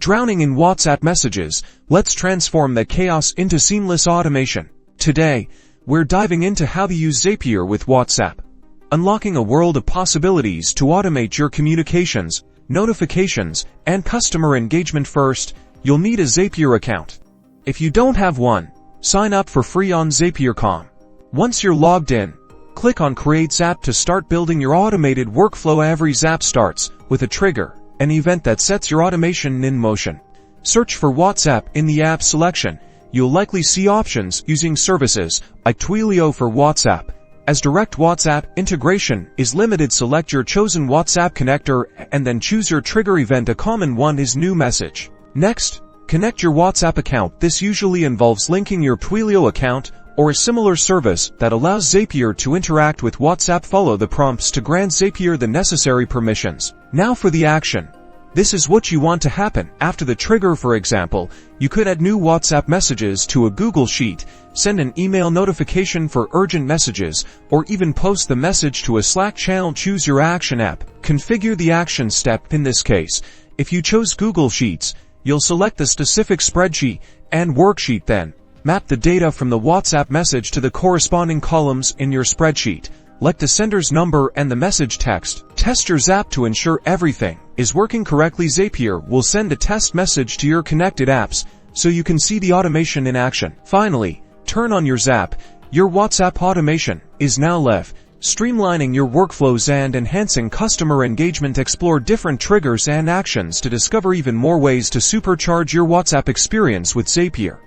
Drowning in WhatsApp messages, let's transform that chaos into seamless automation. Today, we're diving into how to use Zapier with WhatsApp, unlocking a world of possibilities to automate your communications, notifications, and customer engagement. First, you'll need a Zapier account. If you don't have one, sign up for free on Zapier.com. Once you're logged in, click on Create Zap to start building your automated workflow. Every Zap starts with a trigger, an event that sets your automation in motion. Search for WhatsApp in the app selection. You'll likely see options using services like Twilio for WhatsApp. As direct WhatsApp integration is limited, select your chosen WhatsApp connector and then choose your trigger event. A common one is new message. Next, connect your WhatsApp account. This usually involves linking your Twilio account or a similar service that allows Zapier to interact with WhatsApp. Follow the prompts to grant Zapier the necessary permissions. Now for the action. This is what you want to happen. After the trigger, for example, you could add new WhatsApp messages to a Google Sheet, send an email notification for urgent messages, or even post the message to a Slack channel. Choose your action app. Configure the action step. In this case, if you chose Google Sheets, you'll select the specific spreadsheet and worksheet, then map the data from the WhatsApp message to the corresponding columns in your spreadsheet. Select the sender's number and the message text. Test your Zap to ensure everything is working correctly. Zapier will send a test message to your connected apps so you can see the automation in action. Finally, turn on your Zap. Your WhatsApp automation is now live, streamlining your workflows and enhancing customer engagement. Explore different triggers and actions to discover even more ways to supercharge your WhatsApp experience with Zapier.